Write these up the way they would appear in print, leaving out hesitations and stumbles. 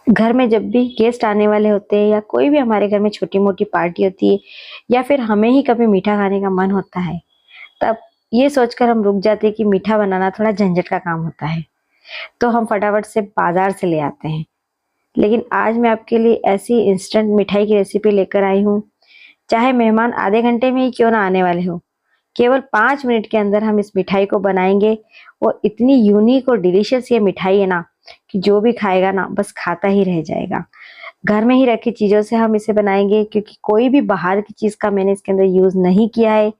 घर में जब भी गेस्ट आने वाले होते हैं या कोई भी हमारे घर में छोटी मोटी पार्टी होती है या फिर हमें ही कभी मीठा खाने का मन होता है, तब ये सोचकर हम रुक जाते हैं कि मीठा बनाना थोड़ा झंझट का काम होता है, तो हम फटाफट से बाजार से ले आते हैं। लेकिन आज मैं आपके लिए ऐसी इंस्टेंट मिठाई की रेसिपी लेकर आई हूँ। चाहे मेहमान आधे घंटे में ही क्यों ना आने वाले हो, केवल 5 मिनट के अंदर हम इस मिठाई को बनाएंगे। और इतनी यूनिक और डिलीशियस ये मिठाई है ना कि जो भी खाएगा ना बस खाता ही रह जाएगा। घर में ही रखी चीजों से हम इसे बनाएंगे, क्योंकि कोई भी बाहर की चीज का मैंने इसके अंदर यूज नहीं किया है।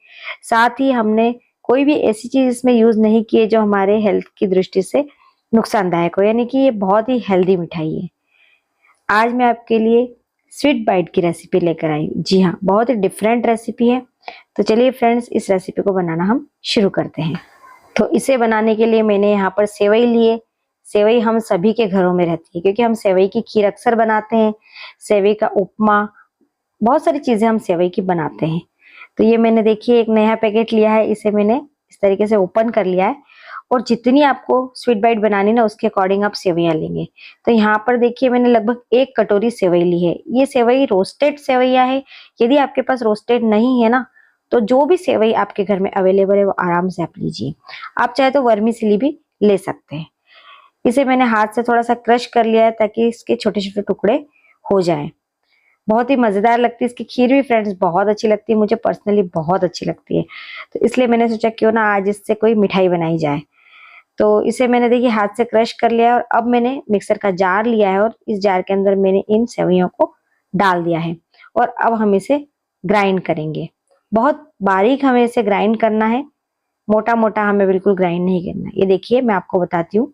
साथ ही हमने कोई भी ऐसी चीज इसमें यूज नहीं की है जो हमारे हेल्थ की दृष्टि से नुकसानदायक हो, यानी कि ये बहुत ही हेल्दी मिठाई है। आज मैं आपके लिए स्वीट बाइट की रेसिपी लेकर आई हूँ। जी हाँ, बहुत ही डिफरेंट रेसिपी है। तो चलिए फ्रेंड्स, इस रेसिपी को बनाना हम शुरू करते हैं। तो इसे बनाने के लिए मैंने यहाँ पर सेवई लिए। सेवई हम सभी के घरों में रहती है, क्योंकि हम सेवई की खीर अक्सर बनाते हैं, सेवई का उपमा, बहुत सारी चीजें हम सेवई की बनाते हैं। तो ये मैंने देखिए एक नया पैकेट लिया है, इसे मैंने इस तरीके से ओपन कर लिया है। और जितनी आपको स्वीट बाइट बनानी ना उसके अकॉर्डिंग आप सेवइयां लेंगे। तो यहाँ पर देखिए मैंने लगभग 1 कटोरी सेवई ली है। ये सेवई रोस्टेड सेवइयां है। यदि आपके पास रोस्टेड नहीं है ना, तो जो भी सेवई आपके घर में अवेलेबल है वो आराम से आप लीजिए। आप चाहे तो वर्मीसेली भी ले सकते हैं। इसे मैंने हाथ से थोड़ा सा क्रश कर लिया है ताकि इसके छोटे छोटे टुकड़े हो जाएं। बहुत ही मजेदार लगती है इसकी खीर भी फ्रेंड्स, बहुत अच्छी लगती है, मुझे पर्सनली बहुत अच्छी लगती है। तो इसलिए मैंने सोचा क्यों ना आज इससे कोई मिठाई बनाई जाए। तो इसे मैंने देखिए हाथ से क्रश कर लिया है और अब मैंने मिक्सर का जार लिया है और इस जार के अंदर मैंने इन सेवइयों को डाल दिया है। और अब हम इसे ग्राइंड करेंगे। बहुत बारीक हमें इसे ग्राइंड करना है, मोटा मोटा हमें बिल्कुल ग्राइंड नहीं करना है। ये देखिए मैं आपको बताती हूँ,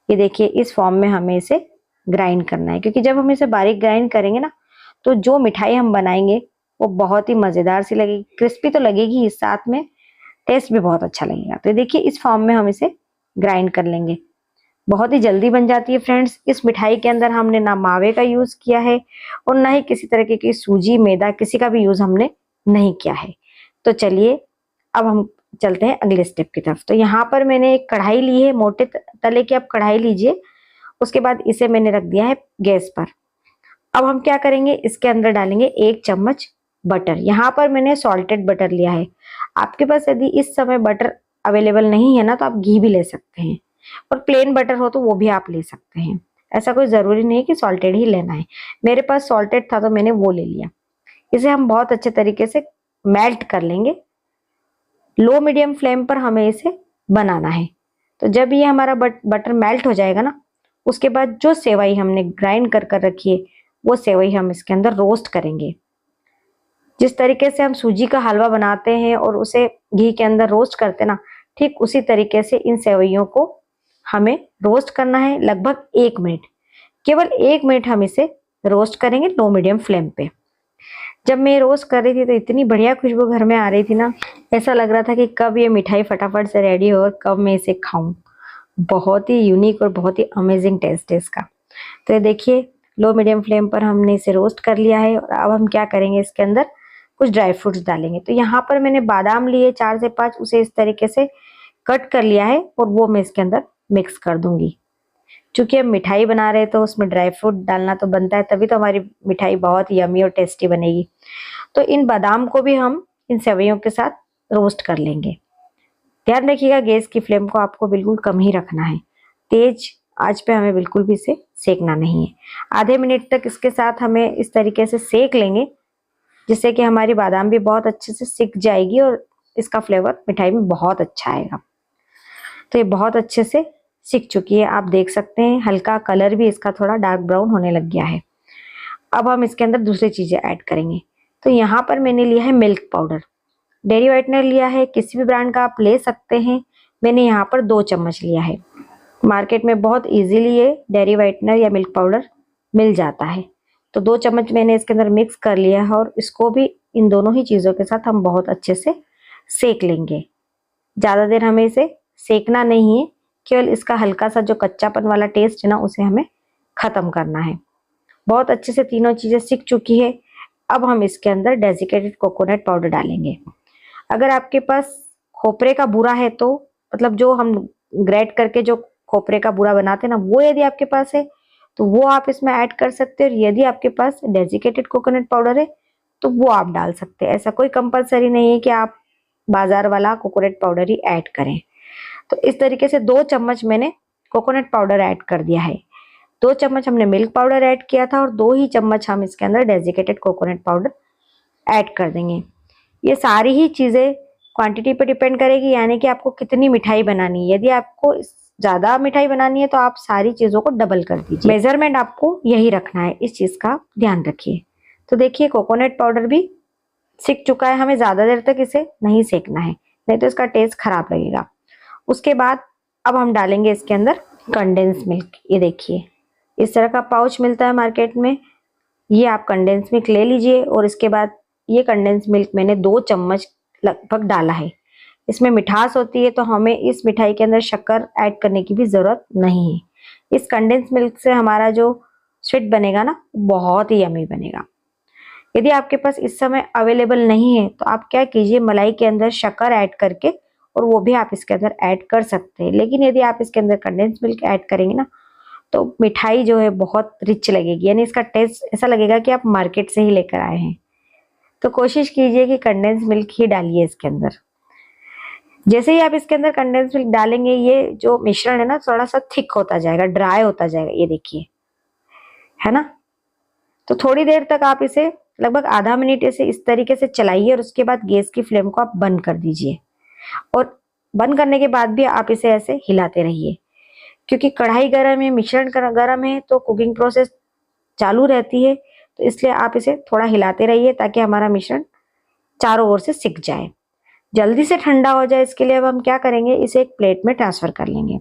ये देखिए इस फॉर्म में हमें इसे ग्राइंड करना है, क्योंकि जब हम इसे बारीक ग्राइंड करेंगे ना तो जो मिठाई हम बनाएंगे वो बहुत ही मजेदार सी लगेगी, क्रिस्पी तो लगेगी ही, साथ में टेस्ट भी बहुत अच्छा लगेगा। तो देखिए इस फॉर्म में हम इसे ग्राइंड कर लेंगे। बहुत ही जल्दी बन जाती है फ्रेंड्स। इस मिठाई के अंदर हमने ना मावे का यूज किया है और ना ही किसी तरीके की सूजी मैदा किसी का भी यूज हमने नहीं किया है। तो चलिए अब हम चलते हैं अगले स्टेप की तरफ। तो यहाँ पर मैंने एक कढ़ाई ली है, मोटे तले की आप कढ़ाई लीजिए। उसके बाद इसे मैंने रख दिया है गैस पर। अब हम क्या करेंगे, इसके अंदर डालेंगे 1 चम्मच बटर। यहाँ पर मैंने सॉल्टेड बटर लिया है। आपके पास यदि इस समय बटर अवेलेबल नहीं है ना तो आप घी भी ले सकते हैं, और प्लेन बटर हो तो वो भी आप ले सकते हैं। ऐसा कोई जरूरी नहीं कि सॉल्टेड ही लेना है। मेरे पास सॉल्टेड था तो मैंने वो ले लिया। इसे हम बहुत अच्छे तरीके से मेल्ट कर लेंगे। लो मीडियम फ्लेम पर हमें इसे बनाना है। तो जब ये हमारा बटर मेल्ट हो जाएगा ना, उसके बाद जो सेवई हमने ग्राइंड कर कर रखी है वो सेवई हम इसके अंदर रोस्ट करेंगे। जिस तरीके से हम सूजी का हलवा बनाते हैं और उसे घी के अंदर रोस्ट करते हैं ना, ठीक उसी तरीके से इन सेवइयों को हमें रोस्ट करना है। लगभग 1 मिनट, केवल 1 मिनट हम इसे रोस्ट करेंगे लो मीडियम फ्लेम पे। जब मैं रोस्ट कर रही थी तो इतनी बढ़िया खुशबू घर में आ रही थी ना, ऐसा लग रहा था कि कब ये मिठाई फटाफट से रेडी हो और कब मैं इसे खाऊं। बहुत ही यूनिक और बहुत ही अमेजिंग टेस्ट है इसका। तो ये देखिए लो मीडियम फ्लेम पर हमने इसे रोस्ट कर लिया है। और अब हम क्या करेंगे, इसके अंदर कुछ ड्राई फ्रूट्स डालेंगे। तो यहाँ पर मैंने बादाम लिए 4 से 5, उसे इस तरीके से कट कर लिया है और वो मैं इसके अंदर मिक्स कर दूंगी। चूंकि हम मिठाई बना रहे हैं तो उसमें ड्राई फ्रूट डालना तो बनता है, तभी तो हमारी मिठाई बहुत ही यमी और टेस्टी बनेगी। तो इन बादाम को भी हम इन सेवइयों के साथ रोस्ट कर लेंगे। ध्यान रखिएगा गैस की फ्लेम को आपको बिल्कुल कम ही रखना है, तेज आंच पे हमें बिल्कुल भी इसे सेकना नहीं है। आधे मिनट तक इसके साथ हमें इस तरीके से सेक लेंगे, जिससे कि हमारी बादाम भी बहुत अच्छे से सिक जाएगी और इसका फ्लेवर मिठाई में बहुत अच्छा आएगा। तो ये बहुत अच्छे से सिक चुकी है, आप देख सकते हैं हल्का कलर भी इसका थोड़ा डार्क ब्राउन होने लग गया है। अब हम इसके अंदर दूसरी चीजें ऐड करेंगे। तो यहाँ पर मैंने लिया है मिल्क पाउडर, डेयरी व्हाइटनर लिया है, किसी भी ब्रांड का आप ले सकते हैं। मैंने यहाँ पर 2 चम्मच लिया है। मार्केट में बहुत इजीली ये डेयरी व्हाइटनर या मिल्क पाउडर मिल जाता है। तो 2 चम्मच मैंने इसके अंदर मिक्स कर लिया है और इसको भी इन दोनों ही चीज़ों के साथ हम बहुत अच्छे से सेक लेंगे। ज़्यादा देर हमें इसे सेकना नहीं है, केवल इसका हल्का सा जो कच्चापन वाला टेस्ट है ना उसे हमें ख़त्म करना है। बहुत अच्छे से तीनों चीज़ें सिक चुकी है। अब हम इसके अंदर डेसिकेटेड कोकोनट पाउडर डालेंगे। अगर आपके पास खोपरे का बूरा है तो, मतलब जो हम ग्रेट करके जो खोपरे का बूरा बनाते हैं ना, वो यदि आपके पास है तो वो आप इसमें ऐड कर सकते हैं। और यदि आपके पास डेजिकेटेड कोकोनट पाउडर है तो वो आप डाल सकते हैं। ऐसा कोई कंपलसरी नहीं है कि आप बाजार वाला कोकोनट पाउडर ही ऐड करें। तो इस तरीके से 2 चम्मच मैंने कोकोनट पाउडर ऐड कर दिया है। 2 चम्मच हमने मिल्क पाउडर ऐड किया था और 2 ही चम्मच हम इसके अंदर डेजिकेटेड कोकोनट पाउडर ऐड कर देंगे। ये सारी ही चीज़ें क्वांटिटी पे डिपेंड करेगी, यानी कि आपको कितनी मिठाई बनानी है। यदि आपको ज़्यादा मिठाई बनानी है तो आप सारी चीज़ों को डबल कर दीजिए। मेजरमेंट आपको यही रखना है, इस चीज़ का ध्यान रखिए। तो देखिए कोकोनट पाउडर भी सिक चुका है, हमें ज़्यादा देर तक इसे नहीं सेकना है, नहीं तो इसका टेस्ट खराब लगेगा। उसके बाद अब हम डालेंगे इसके अंदर कंडेंस मिल्क। ये देखिए इस तरह का पाउच मिलता है मार्केट में, ये आप कंडेंस मिल्क ले लीजिए। और इसके बाद ये कंडेंस मिल्क मैंने 2 चम्मच लगभग डाला है। इसमें मिठास होती है तो हमें इस मिठाई के अंदर शक्कर ऐड करने की भी ज़रूरत नहीं है। इस कंडेंस मिल्क से हमारा जो स्वीट बनेगा ना बहुत ही यमी बनेगा। यदि आपके पास इस समय अवेलेबल नहीं है तो आप क्या कीजिए, मलाई के अंदर शक्कर ऐड करके और वो भी आप इसके अंदर ऐड कर सकते हैं। लेकिन यदि आप इसके अंदर कंडेंस मिल्क ऐड करेंगे ना तो मिठाई जो है बहुत रिच लगेगी, यानी इसका टेस्ट ऐसा लगेगा कि आप मार्केट से ही लेकर आए हैं। तो कोशिश कीजिए कि कंडेंस मिल्क ही डालिए इसके अंदर। जैसे ही आप इसके अंदर कंडेंस मिल्क डालेंगे ये जो मिश्रण है ना थोड़ा सा थिक होता जाएगा, ड्राई होता जाएगा, ये देखिए, है ना। तो थोड़ी देर तक आप इसे लगभग आधा मिनट इसे इस तरीके से चलाइए और उसके बाद गैस की फ्लेम को आप बंद कर दीजिए। और बंद करने के बाद भी आप इसे ऐसे हिलाते रहिए, क्योंकि कढ़ाई गर्म है, मिश्रण गर्म है, तो कुकिंग प्रोसेस चालू रहती है। तो इसलिए आप इसे थोड़ा हिलाते रहिए ताकि हमारा मिश्रण चारों ओर से सिक जाए, जल्दी से ठंडा हो जाए। इसके लिए अब हम क्या करेंगे, इसे एक प्लेट में ट्रांसफर कर लेंगे,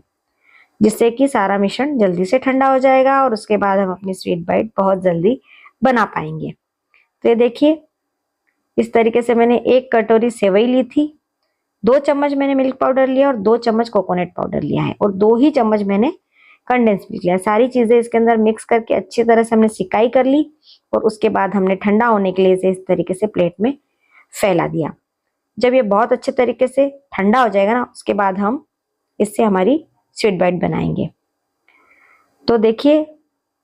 जिससे कि सारा मिश्रण जल्दी से ठंडा हो जाएगा और उसके बाद हम अपनी स्वीट बाइट बहुत जल्दी बना पाएंगे। तो ये देखिए इस तरीके से मैंने 1 कटोरी सेवई ली थी, 2 चम्मच मैंने मिल्क पाउडर लिया और 2 चम्मच कोकोनट पाउडर लिया है और 2 ही चम्मच मैंने कंडेंस मिल्क लिया। सारी चीजें इसके अंदर मिक्स करके अच्छी तरह से हमने सिकाई कर ली और उसके बाद हमने ठंडा होने के लिए इसे इस तरीके से प्लेट में फैला दिया। जब ये बहुत अच्छे तरीके से ठंडा हो जाएगा ना उसके बाद हम इससे हमारी स्वीट बाइट बनाएंगे। तो देखिए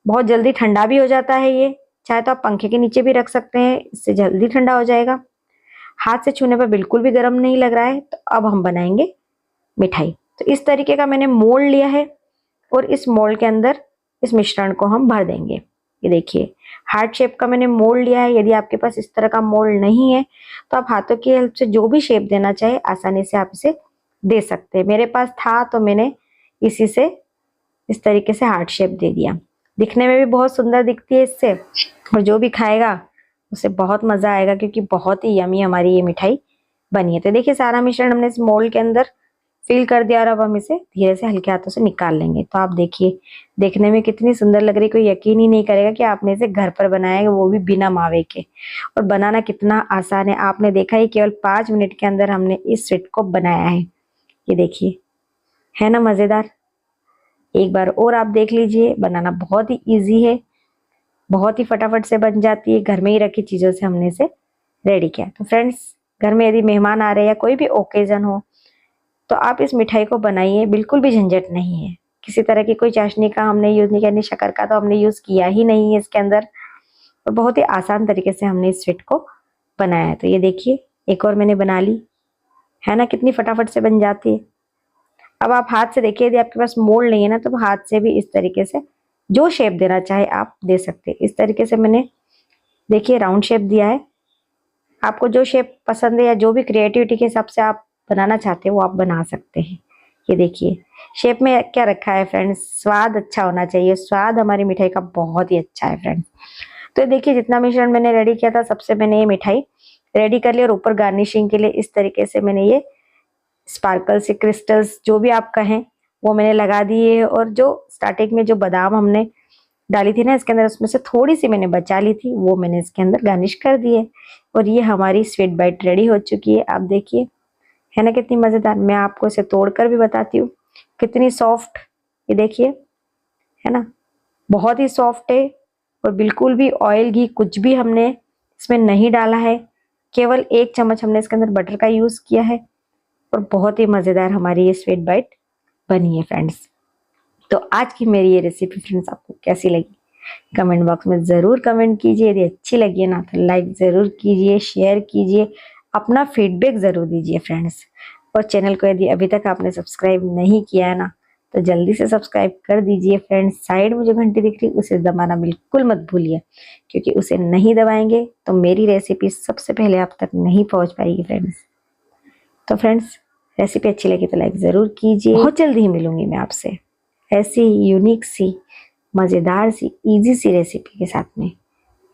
बहुत जल्दी ठंडा भी हो जाता है ये, चाहे तो आप पंखे के नीचे भी रख सकते हैं, इससे जल्दी ठंडा हो जाएगा। हाथ से छूने पर बिल्कुल भी गर्म नहीं लग रहा है। तो अब हम बनाएंगे मिठाई। तो इस तरीके का मैंने मोल्ड लिया है और इस मोल्ड के अंदर इस मिश्रण को हम भर देंगे। ये देखिए हार्ट शेप का मैंने मोल्ड लिया है। यदि आपके पास इस तरह का मोल्ड नहीं है तो आप हाथों की हेल्प से जो भी शेप देना चाहे आसानी से आप इसे दे सकते हैं। मेरे पास था तो मैंने इसी से इस तरीके से हार्ट शेप दे दिया। दिखने में भी बहुत सुंदर दिखती है इससे, और जो भी खाएगा उसे बहुत मजा आएगा क्योंकि बहुत ही यमी हमारी ये मिठाई बनी है। तो देखिए सारा मिश्रण हमने इस मोल्ड के अंदर फिल कर दिया और अब हम इसे धीरे से हल्के हाथों से निकाल लेंगे। तो आप देखिए देखने में कितनी सुंदर लग रही है, कोई यकीन ही नहीं करेगा कि आपने इसे घर पर बनाया है, वो भी बिना मावे के। और बनाना कितना आसान है, आपने देखा ही केवल 5 मिनट के अंदर हमने इस स्वीट को बनाया है। ये देखिए है ना मजेदार। एक बार और आप देख लीजिए, बनाना बहुत ही ईजी है, बहुत ही फटाफट से बन जाती है। घर में ही रखी चीजों से हमने इसे रेडी किया। तो फ्रेंड्स घर में यदि मेहमान आ रहे हैं या कोई भी ओकेजन हो तो आप इस मिठाई को बनाइए, बिल्कुल भी झंझट नहीं है। किसी तरह की कोई चाशनी का हमने यूज नहीं किया, शक्कर का तो हमने यूज किया ही नहीं है इसके अंदर, और बहुत ही आसान तरीके से हमने इस स्वीट को बनाया है। तो ये देखिए एक और मैंने बना ली, है ना, कितनी फटाफट से बन जाती है। अब आप हाथ से देखिए, यदि आपके पास मोल्ड नहीं है ना तो हाथ से भी इस तरीके से जो शेप देना चाहे आप दे सकते हैं। इस तरीके से मैंने देखिए राउंड शेप दिया है। आपको जो शेप पसंद है या जो भी क्रिएटिविटी के हिसाब से आप बनाना चाहते हैं वो आप बना सकते हैं। ये देखिए शेप में क्या रखा है फ्रेंड्स, स्वाद अच्छा होना चाहिए। स्वाद हमारी मिठाई का बहुत ही अच्छा है फ्रेंड्स। तो देखिए जितना मिश्रण मैंने रेडी किया था सबसे मैंने ये मिठाई रेडी कर ली और ऊपर गार्निशिंग के लिए इस तरीके से मैंने ये स्पार्कल से क्रिस्टल्स जो भी आप कहें वो मैंने लगा दिए। और जो स्टार्टिंग में जो बादाम हमने डाली थी ना इसके अंदर, उसमें से थोड़ी सी मैंने बचा ली थी, वो मैंने इसके अंदर गार्निश कर दी है। और ये हमारी स्वीट बाइट रेडी हो चुकी है। आप देखिए है ना कितनी मजेदार। मैं आपको इसे तोड़कर भी बताती हूँ कितनी सॉफ्ट, ये देखिए है ना, बहुत ही सॉफ्ट है। और बिल्कुल भी ऑयल घी कुछ भी हमने इसमें नहीं डाला है, केवल 1 चम्मच हमने इसके अंदर बटर का यूज किया है। और बहुत ही मजेदार हमारी ये स्वीट बाइट बनी है फ्रेंड्स। तो आज की मेरी ये रेसिपी फ्रेंड्स आपको कैसी लगी कमेंट बॉक्स में ज़रूर कमेंट कीजिए। यदि अच्छी लगी है ना तो लाइक ज़रूर कीजिए, शेयर कीजिए, अपना फीडबैक ज़रूर दीजिए फ्रेंड्स। और चैनल को यदि अभी तक आपने सब्सक्राइब नहीं किया है ना तो जल्दी से सब्सक्राइब कर दीजिए फ्रेंड्स। साइड में जो घंटी दिख रही है उसे दबाना बिल्कुल मत भूलिए, क्योंकि उसे नहीं दबाएंगे तो मेरी रेसिपी सबसे पहले आप तक नहीं पहुंच पाएगी फ्रेंड्स। तो फ्रेंड्स रेसिपी अच्छी लगी तो लाइक ज़रूर कीजिए। बहुत जल्दी ही मिलूंगी मैं आपसे ऐसी यूनिक सी, मज़ेदार सी, इजी सी रेसिपी के साथ में।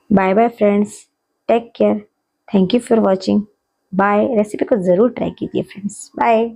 Bye bye friends, take care, thank you for watching. Bye. Recipe को ज़रूर ट्राई कीजिए फ्रेंड्स। बाय।